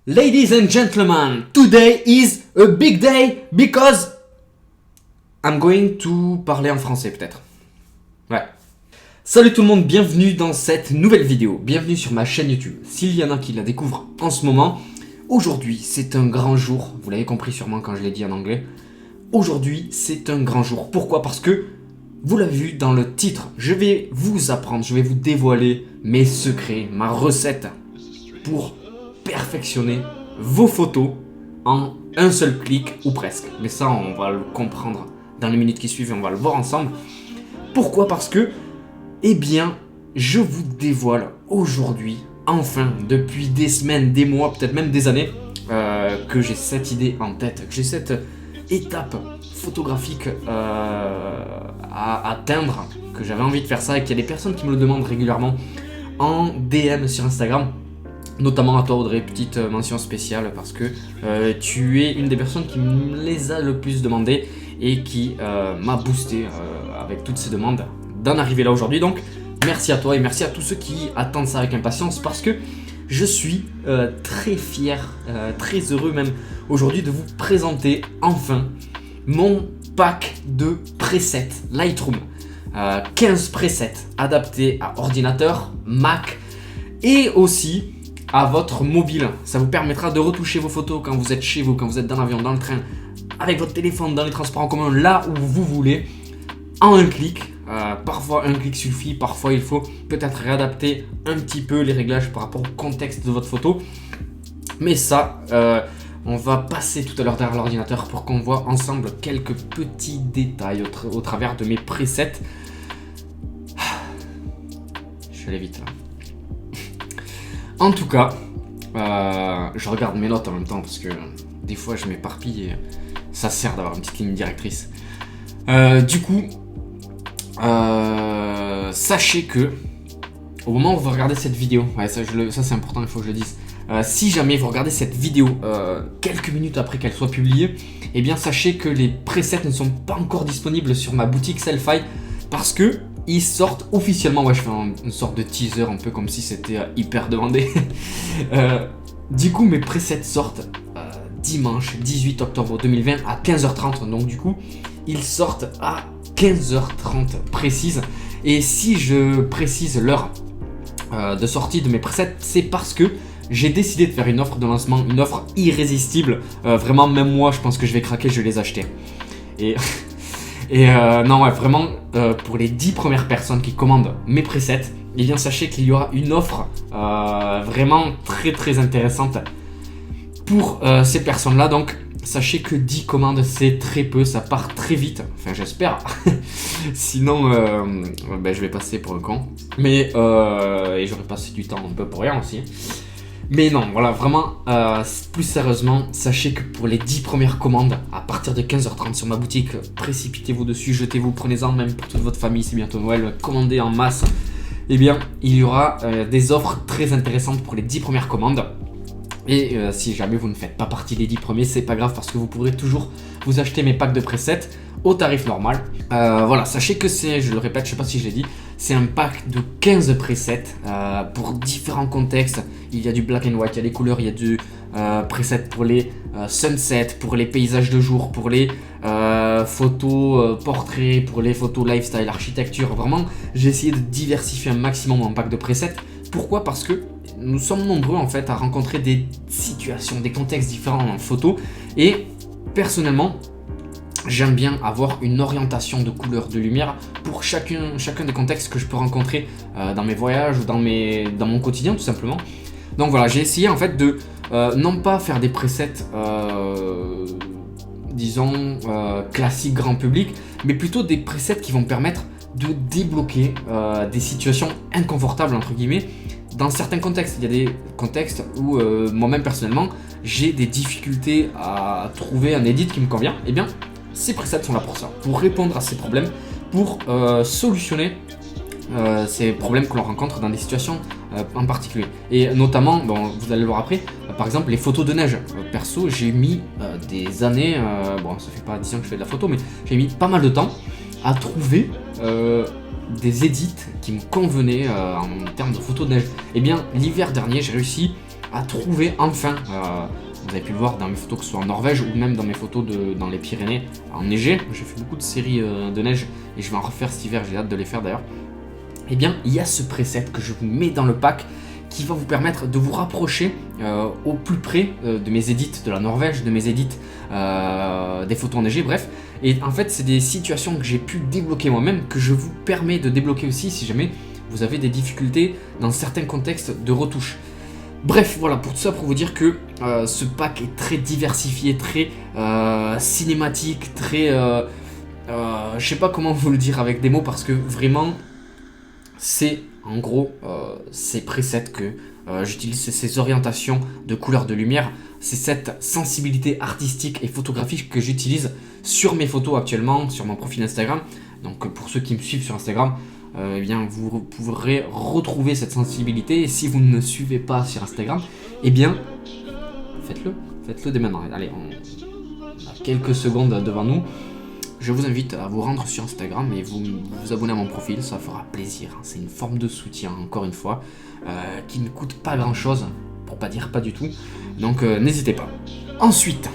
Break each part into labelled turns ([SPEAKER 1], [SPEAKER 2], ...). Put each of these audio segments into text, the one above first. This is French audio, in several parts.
[SPEAKER 1] Ladies and gentlemen, today is a big day because I'm going to parler en français peut-être. Ouais. Salut tout le monde, bienvenue dans cette nouvelle vidéo. Bienvenue sur ma chaîne YouTube. S'il y en a qui la découvrent en ce moment, aujourd'hui c'est un grand jour. Vous l'avez compris sûrement quand je l'ai dit en anglais. Aujourd'hui c'est un grand jour. Pourquoi ? Parce que vous l'avez vu dans le titre, je vais vous apprendre, je vais vous dévoiler mes secrets, ma recette pour perfectionner vos photos en un seul clic ou presque. Mais ça, on va le comprendre dans les minutes qui suivent et on va le voir ensemble. Pourquoi ? Parce que, eh bien, je vous dévoile aujourd'hui, enfin, depuis des semaines, des mois, peut-être même des années, que j'ai cette idée en tête, que j'ai cette étape photographique à atteindre, que j'avais envie de faire ça et qu'il y a des personnes qui me le demandent régulièrement en DM sur Instagram. Notamment à toi Audrey, petite mention spéciale parce que tu es une des personnes qui me les a le plus demandé et qui m'a boosté avec toutes ces demandes d'en arriver là aujourd'hui. Donc merci à toi et merci à tous ceux qui attendent ça avec impatience parce que je suis très fier, très heureux même aujourd'hui de vous présenter enfin mon pack de presets Lightroom. 15 presets adaptés à ordinateur, Mac et aussi à votre mobile. Ça vous permettra de retoucher vos photos quand vous êtes chez vous, quand vous êtes dans l'avion, dans le train, avec votre téléphone, dans les transports en commun, là où vous voulez, en un clic. Parfois un clic suffit, parfois il faut peut-être réadapter un petit peu les réglages par rapport au contexte de votre photo. Mais ça, on va passer tout à l'heure derrière l'ordinateur pour qu'on voit ensemble quelques petits détails au travers de mes presets. Je suis allé vite là. En tout cas, je regarde mes notes en même temps parce que des fois je m'éparpille et ça sert d'avoir une petite ligne directrice. Du coup, sachez que au moment où vous regardez cette vidéo, ouais, ça c'est important, il faut que je le dise. Si jamais vous regardez cette vidéo quelques minutes après qu'elle soit publiée, eh bien sachez que les presets ne sont pas encore disponibles sur ma boutique Selfie parce que ils sortent officiellement. Ouais, je fais une sorte de teaser un peu comme si c'était hyper demandé. Du coup mes presets sortent dimanche 18 octobre 2020 à 15h30. Donc du coup ils sortent à 15h30 précise. Et si je précise l'heure de sortie de mes presets, c'est parce que j'ai décidé de faire une offre de lancement, une offre irrésistible. Vraiment même moi je pense que je vais craquer, je vais les acheter. Et non, ouais, vraiment, pour les 10 premières personnes qui commandent mes presets, eh bien, sachez qu'il y aura une offre vraiment très très intéressante pour ces personnes-là. Donc, sachez que 10 commandes, c'est très peu, ça part très vite. Enfin, j'espère. Sinon, je vais passer pour un con. Mais, et j'aurais passé du temps un peu pour rien aussi. Mais non, voilà, vraiment, plus sérieusement, sachez que pour les 10 premières commandes, à partir de 15h30 sur ma boutique, précipitez-vous dessus, jetez-vous, prenez-en même pour toute votre famille, c'est bientôt Noël, commandez en masse. Eh bien, il y aura des offres très intéressantes pour les 10 premières commandes. Et si jamais vous ne faites pas partie des 10 premiers, c'est pas grave parce que vous pourrez toujours vous acheter mes packs de presets au tarif normal. Voilà, sachez que c'est, je le répète, je sais pas si je l'ai dit, c'est un pack de 15 presets pour différents contextes. Il y a du black and white, il y a des couleurs, il y a du preset pour les sunsets, pour les paysages de jour, pour les photos portraits, pour les photos lifestyle, architecture. Vraiment, j'ai essayé de diversifier un maximum mon pack de presets. Pourquoi ? Parce que nous sommes nombreux en fait à rencontrer des situations, des contextes différents en photo. Et personnellement, j'aime bien avoir une orientation de couleur, de lumière pour chacun des contextes que je peux rencontrer dans mes voyages ou dans mon quotidien tout simplement. Donc voilà, j'ai essayé en fait de non pas faire des presets disons classiques grand public, mais plutôt des presets qui vont permettre de débloquer des situations inconfortables entre guillemets dans certains contextes. Il y a des contextes où moi-même personnellement j'ai des difficultés à trouver un edit qui me convient. Et bien ces presets sont là pour ça, pour répondre à ces problèmes, pour solutionner ces problèmes que l'on rencontre dans des situations en particulier. Et notamment, bon, vous allez le voir après, par exemple les photos de neige. Perso, j'ai mis des années, bon ça fait pas 10 ans que je fais de la photo, mais j'ai mis pas mal de temps à trouver des edits qui me convenaient en termes de photos de neige. Et bien l'hiver dernier, j'ai réussi à trouver enfin, vous avez pu le voir dans mes photos que ce soit en Norvège ou même dans mes photos dans les Pyrénées enneigées. J'ai fait beaucoup de séries de neige et je vais en refaire cet hiver, j'ai hâte de les faire d'ailleurs. Eh bien, il y a ce preset que je vous mets dans le pack qui va vous permettre de vous rapprocher au plus près de mes edits de la Norvège, de mes edits des photos enneigées, bref. Et en fait, c'est des situations que j'ai pu débloquer moi-même, que je vous permets de débloquer aussi si jamais vous avez des difficultés dans certains contextes de retouche. Bref, voilà, pour tout ça, pour vous dire que ce pack est très diversifié, très cinématique, très... je sais pas comment vous le dire avec des mots, parce que vraiment, c'est en gros ces presets que j'utilise, ces orientations de couleurs de lumière, c'est cette sensibilité artistique et photographique que j'utilise sur mes photos actuellement, sur mon profil Instagram. Donc pour ceux qui me suivent sur Instagram, eh bien, vous pourrez retrouver cette sensibilité. Et si vous ne me suivez pas sur Instagram, eh bien, faites-le dès maintenant. Allez, on a quelques secondes devant nous. Je vous invite à vous rendre sur Instagram et vous abonner à mon profil, ça fera plaisir. C'est une forme de soutien, encore une fois, qui ne coûte pas grand chose, pour pas dire pas du tout. Donc n'hésitez pas. Ensuite,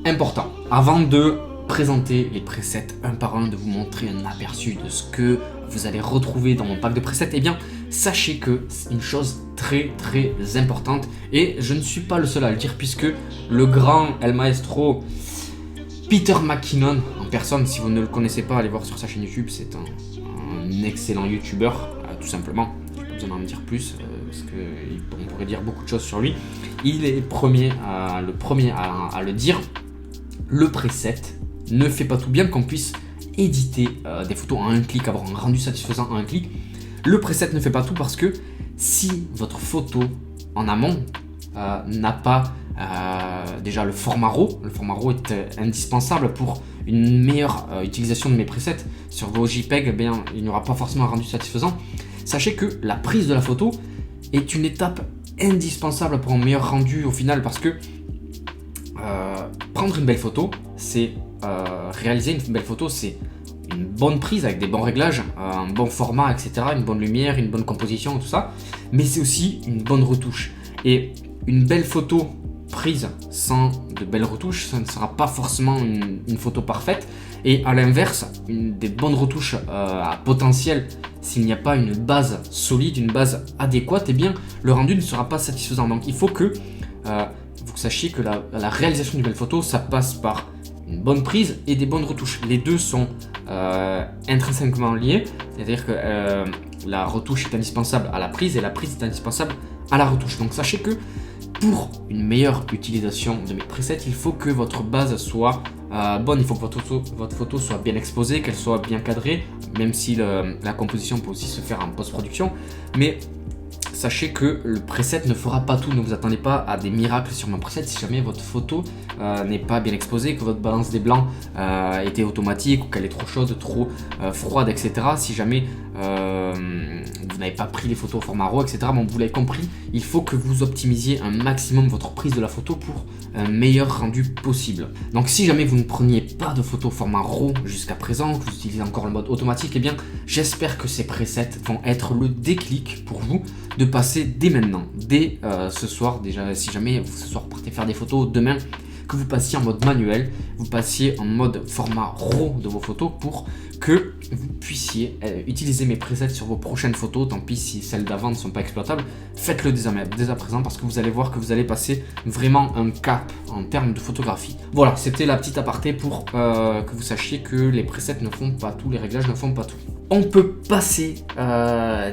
[SPEAKER 1] important, avant de présenter les presets un par un, de vous montrer un aperçu de ce que vous allez retrouver dans mon pack de presets, eh bien, sachez que c'est une chose très très importante et je ne suis pas le seul à le dire puisque le grand El Maestro Peter McKinnon en personne, si vous ne le connaissez pas, allez voir sur sa chaîne YouTube, c'est un excellent youtubeur, tout simplement. Je n'ai pas besoin d'en dire plus, parce qu'on pourrait dire beaucoup de choses sur lui. Il est le premier à le dire. Le preset ne fait pas tout, bien qu'on puisse éditer des photos en un clic, avoir un rendu satisfaisant en un clic. Le preset ne fait pas tout parce que si votre photo en amont n'a pas déjà le format RAW est indispensable pour une meilleure utilisation de mes presets sur vos JPEG, eh bien, il n'y aura pas forcément un rendu satisfaisant. Sachez que la prise de la photo est une étape indispensable pour un meilleur rendu au final, parce que prendre une belle photo, c'est réaliser une belle photo, c'est une bonne prise avec des bons réglages, un bon format, etc., une bonne lumière, une bonne composition, tout ça, mais c'est aussi une bonne retouche. Et une belle photo prise sans de belles retouches, ça ne sera pas forcément une photo parfaite. Et à l'inverse, des bonnes retouches à potentiel, s'il n'y a pas une base solide, une base adéquate, eh bien le rendu ne sera pas satisfaisant. Donc il faut que vous sachiez que la réalisation d'une belle photo, ça passe par une bonne prise et des bonnes retouches. Les deux sont intrinsèquement liés, c'est-à-dire que la retouche est indispensable à la prise et la prise est indispensable à la retouche. Donc sachez que pour une meilleure utilisation de mes presets, il faut que votre base soit bonne, il faut que votre photo soit bien exposée, qu'elle soit bien cadrée, même si la composition peut aussi se faire en post-production. Mais sachez que le preset ne fera pas tout, ne vous attendez pas à des miracles sur mon preset si jamais votre photo n'est pas bien exposée, que votre balance des blancs était automatique ou qu'elle est trop chaude, trop froide, etc. Si jamais vous n'avez pas pris les photos au format RAW, etc. Bon, vous l'avez compris, il faut que vous optimisiez un maximum votre prise de la photo pour un meilleur rendu possible. Donc si jamais vous ne preniez pas de photos au format RAW jusqu'à présent, que vous utilisez encore le mode automatique, eh bien j'espère que ces presets vont être le déclic pour vous de passer dès maintenant, dès ce soir, déjà si jamais ce soir vous partez faire des photos, demain que vous passiez en mode manuel, vous passiez en mode format RAW de vos photos pour que vous puissiez utiliser mes presets sur vos prochaines photos. Tant pis si celles d'avant ne sont pas exploitables, faites-le dès à présent parce que vous allez voir que vous allez passer vraiment un cap en termes de photographie. Voilà, c'était la petite aparté pour que vous sachiez que les presets ne font pas tout, les réglages ne font pas tout. On peut passer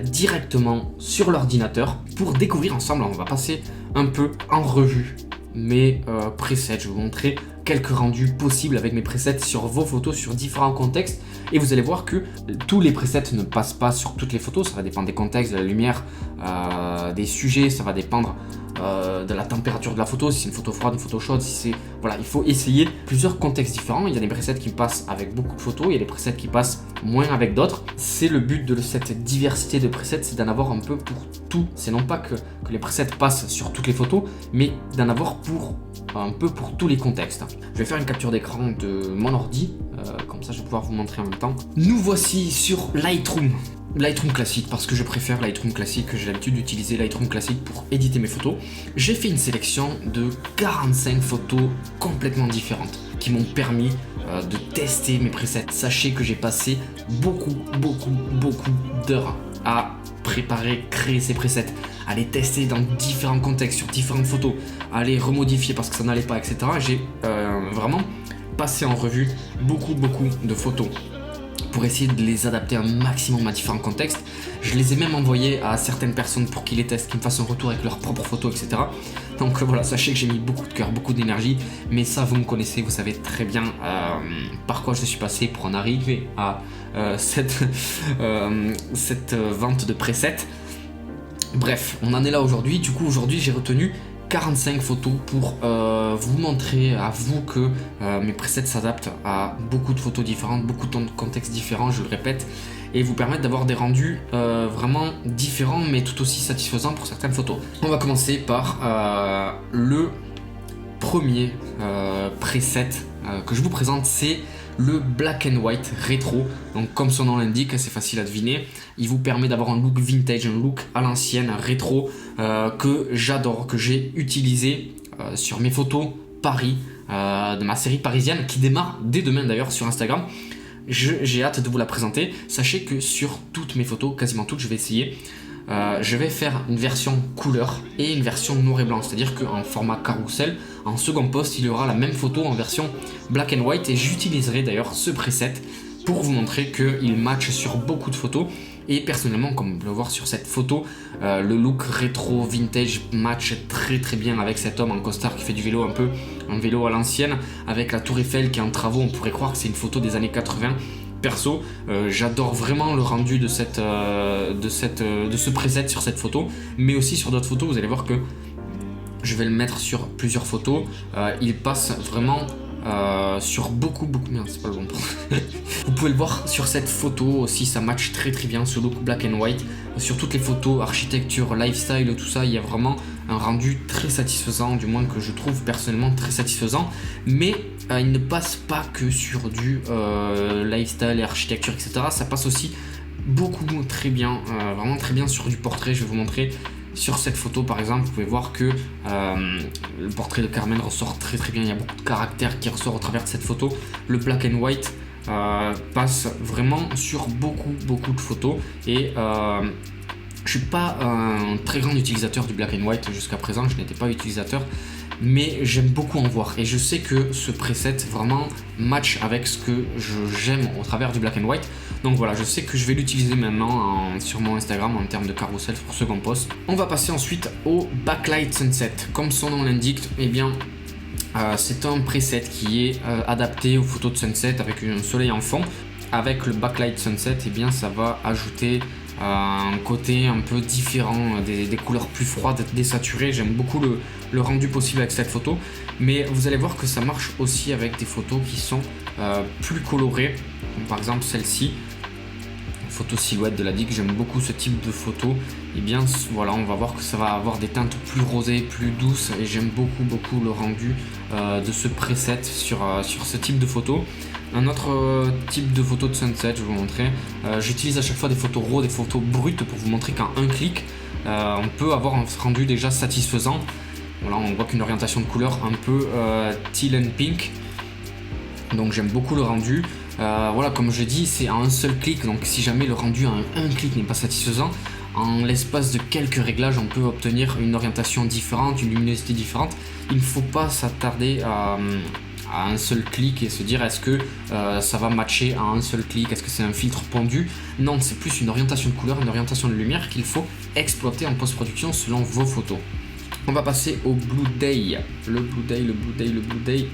[SPEAKER 1] directement sur l'ordinateur pour découvrir ensemble, on va passer un peu en revue mes presets. Je vais vous montrer quelques rendus possibles avec mes presets sur vos photos, sur différents contextes, et vous allez voir que tous les presets ne passent pas sur toutes les photos. Ça va dépendre des contextes, de la lumière, des sujets, ça va dépendre de la température de la photo, si c'est une photo froide, une photo chaude, si c'est... Voilà, il faut essayer plusieurs contextes différents. Il y a des presets qui passent avec beaucoup de photos, il y a des presets qui passent moins avec d'autres. C'est le but de cette diversité de presets, c'est d'en avoir un peu pour tout. C'est non pas que les presets passent sur toutes les photos, mais d'en avoir pour un peu pour tous les contextes. Je vais faire une capture d'écran de mon ordi, comme ça je vais pouvoir vous montrer en même temps. Nous voici sur Lightroom. Lightroom classique, parce que je préfère Lightroom classique, que j'ai l'habitude d'utiliser Lightroom classique pour éditer mes photos. J'ai fait une sélection de 45 photos complètement différentes qui m'ont permis de tester mes presets. Sachez que j'ai passé beaucoup d'heures à préparer, créer ces presets, à les tester dans différents contextes, sur différentes photos, à les remodifier parce que ça n'allait pas, etc. J'ai vraiment passé en revue beaucoup de photos pour essayer de les adapter un maximum à différents contextes. Je les ai même envoyés à certaines personnes pour qu'ils les testent, qu'ils me fassent un retour avec leurs propres photos, etc. Donc voilà, sachez que j'ai mis beaucoup de cœur, beaucoup d'énergie, mais ça vous me connaissez, vous savez très bien par quoi je suis passé pour en arriver à cette vente de presets. Bref, on en est là aujourd'hui. Du coup, aujourd'hui, j'ai retenu 45 photos pour vous montrer à vous que mes presets s'adaptent à beaucoup de photos différentes, beaucoup de contextes différents, je le répète, et vous permettent d'avoir des rendus vraiment différents mais tout aussi satisfaisants pour certaines photos. On va commencer par le premier preset que je vous présente, c'est le black and white rétro. Donc comme son nom l'indique, c'est facile à deviner, il vous permet d'avoir un look vintage, un look à l'ancienne, rétro, que j'adore, que j'ai utilisé sur mes photos Paris, de ma série parisienne qui démarre dès demain d'ailleurs sur Instagram. J'ai hâte de vous la présenter. Sachez que sur toutes mes photos, quasiment toutes, je vais essayer, je vais faire une version couleur et une version noir et blanc, c'est à dire qu'en format carrousel, en second post, il y aura la même photo en version black and white, et j'utiliserai d'ailleurs ce preset pour vous montrer qu'il match sur beaucoup de photos. Et personnellement, comme vous pouvez le voir sur cette photo, le look rétro vintage match très bien avec cet homme en costard qui fait du vélo, un vélo à l'ancienne, avec la tour Eiffel qui est en travaux. On pourrait croire que c'est une photo des années 80. Perso, j'adore vraiment le rendu de ce preset sur cette photo, mais aussi sur d'autres photos. Vous allez voir que je vais le mettre sur plusieurs photos. Il passe vraiment sur beaucoup. Merde, c'est pas le bon point. Vous pouvez le voir sur cette photo aussi, ça match très bien ce look black and white. Sur toutes les photos, architecture, lifestyle, tout ça, il y a vraiment un rendu très satisfaisant, du moins que je trouve personnellement très satisfaisant. Mais il ne passe pas que sur du lifestyle et architecture, etc. Ça passe aussi très bien, vraiment très bien sur du portrait. Je vais vous montrer. Sur cette photo par exemple, vous pouvez voir que le portrait de Carmen ressort très bien, il y a beaucoup de caractère qui ressort au travers de cette photo. Le black and white passe vraiment sur beaucoup de photos, et je suis pas un très grand utilisateur du black and white jusqu'à présent, je n'étais pas utilisateur, mais j'aime beaucoup en voir, et je sais que ce preset vraiment match avec ce que j'aime au travers du black and white. Donc voilà, je sais que je vais l'utiliser maintenant sur mon Instagram en termes de carousel pour second post. On va passer ensuite au backlight sunset. Comme son nom l'indique, eh bien c'est un preset qui est adapté aux photos de sunset avec un soleil en fond. Avec le backlight sunset, eh bien ça va ajouter un côté un peu différent, des couleurs plus froides, désaturées. J'aime beaucoup le rendu possible avec cette photo, mais vous allez voir que ça marche aussi avec des photos qui sont plus colorées, comme par exemple celle-ci, photo silhouette de la DIC. J'aime beaucoup ce type de photo. Et bien voilà, on va voir que ça va avoir des teintes plus rosées, plus douces, et j'aime beaucoup le rendu de ce preset sur ce type de photo. Un autre type de photo de sunset, je vais vous montrer. J'utilise à chaque fois des photos RAW, des photos brutes, pour vous montrer qu'en un clic, on peut avoir un rendu déjà satisfaisant. Voilà, on voit qu'une orientation de couleur un peu teal and pink. Donc j'aime beaucoup le rendu. Voilà, comme je dis, c'est en un seul clic. Donc si jamais le rendu en un clic n'est pas satisfaisant, en l'espace de quelques réglages, on peut obtenir une orientation différente, une luminosité différente. Il ne faut pas s'attarder à un seul clic et se dire est-ce que ça va matcher à un seul clic, est-ce que c'est un filtre pondu. Non, c'est plus une orientation de couleur, une orientation de lumière qu'il faut exploiter en post-production selon vos photos. On va passer au Blue Day. Le Blue Day.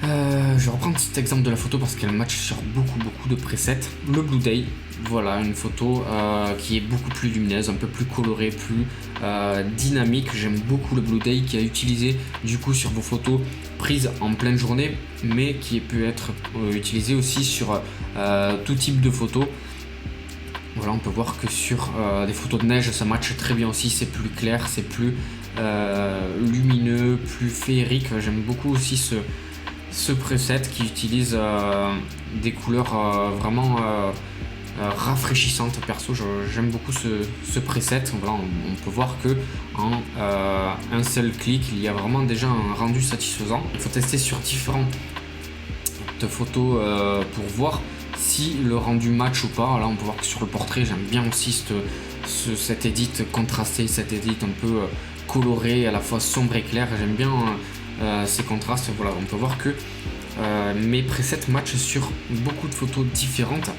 [SPEAKER 1] Je vais reprendre cet exemple de la photo parce qu'elle match sur beaucoup de presets. Le Blue Day, voilà une photo qui est beaucoup plus lumineuse, un peu plus colorée, plus dynamique. J'aime beaucoup le Blue Day qui est utilisé du coup sur vos photos prises en pleine journée, mais qui peut être utilisé aussi sur tout type de photos. Voilà, on peut voir que sur des photos de neige, ça match très bien aussi, c'est plus clair, c'est plus lumineux, plus féerique. J'aime beaucoup aussi ce preset qui utilise des couleurs vraiment rafraîchissante. Perso, j'aime beaucoup ce preset. Voilà, on peut voir que en un seul clic, il y a vraiment déjà un rendu satisfaisant. Il faut tester sur différentes photos pour voir si le rendu match ou pas. Là, on peut voir que sur le portrait, j'aime bien aussi cet edit contrasté, cet edit un peu coloré, à la fois sombre et clair. J'aime bien ces contrastes. Voilà, on peut voir que mes presets matchent sur beaucoup de photos différentes.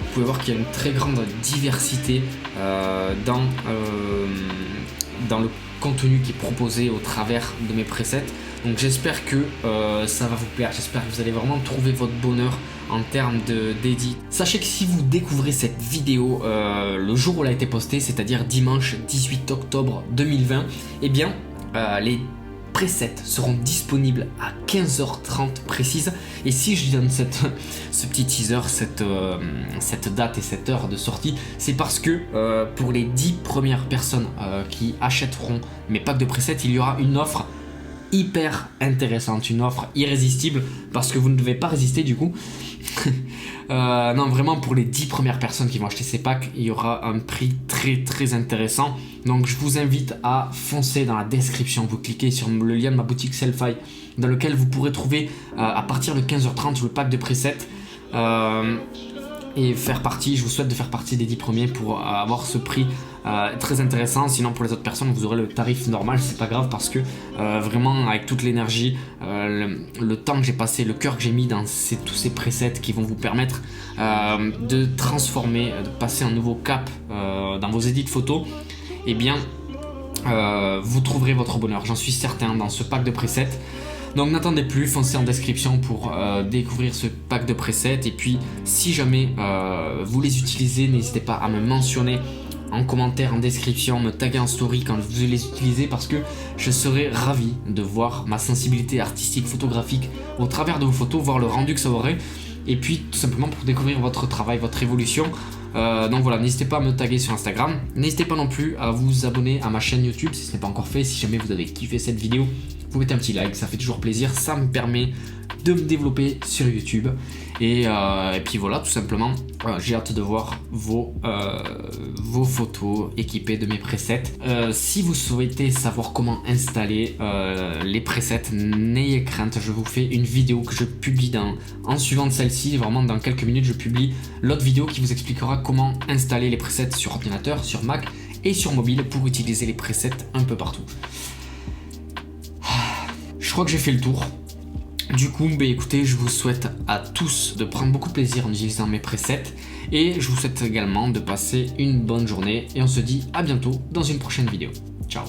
[SPEAKER 1] Vous pouvez voir qu'il y a une très grande diversité dans le contenu qui est proposé au travers de mes presets. Donc j'espère que ça va vous plaire, j'espère que vous allez vraiment trouver votre bonheur en termes d'édit. Sachez que si vous découvrez cette vidéo le jour où elle a été postée, c'est-à-dire dimanche 18 octobre 2020, eh bien les presets seront disponibles à 15h30 précise. Et si je donne ce petit teaser, cette date et cette heure de sortie, c'est parce que pour les 10 premières personnes qui achèteront mes packs de presets, il y aura une offre hyper intéressante, une offre irrésistible, parce que vous ne devez pas résister du coup. Non, vraiment, pour les 10 premières personnes qui vont acheter ces packs, il y aura un prix très intéressant. Donc je vous invite à foncer dans la description, vous cliquez sur le lien de ma boutique Sellfy, dans lequel vous pourrez trouver à partir de 15h30 le pack de presets et faire partie, je vous souhaite de faire partie des 10 premiers pour avoir ce prix très intéressant. Sinon pour les autres personnes vous aurez le tarif normal, c'est pas grave, parce que vraiment avec toute l'énergie, le temps que j'ai passé, le cœur que j'ai mis dans tous ces presets qui vont vous permettre de transformer, de passer un nouveau cap dans vos edits photos, eh bien vous trouverez votre bonheur, j'en suis certain, dans ce pack de presets. Donc n'attendez plus, foncez en description pour découvrir ce pack de presets. Et puis si jamais vous les utilisez, n'hésitez pas à me mentionner en commentaire, en description, me taguer en story quand vous les utilisez, parce que je serai ravi de voir ma sensibilité artistique, photographique au travers de vos photos, voir le rendu que ça aurait, et puis tout simplement pour découvrir votre travail, votre évolution. Donc voilà, n'hésitez pas à me taguer sur Instagram, n'hésitez pas non plus à vous abonner à ma chaîne YouTube si ce n'est pas encore fait. Si jamais vous avez kiffé cette vidéo, vous mettez un petit like, ça fait toujours plaisir, ça me permet de me développer sur YouTube. Et puis voilà, tout simplement, j'ai hâte de voir vos photos équipées de mes presets. Si vous souhaitez savoir comment installer les presets, n'ayez crainte, je vous fais une vidéo que je publie en suivant de celle-ci. Vraiment dans quelques minutes, je publie l'autre vidéo qui vous expliquera comment installer les presets sur ordinateur, sur Mac et sur mobile pour utiliser les presets un peu partout. Je crois que j'ai fait le tour. Du coup, écoutez, je vous souhaite à tous de prendre beaucoup de plaisir en utilisant mes presets, et je vous souhaite également de passer une bonne journée, et on se dit à bientôt dans une prochaine vidéo. Ciao.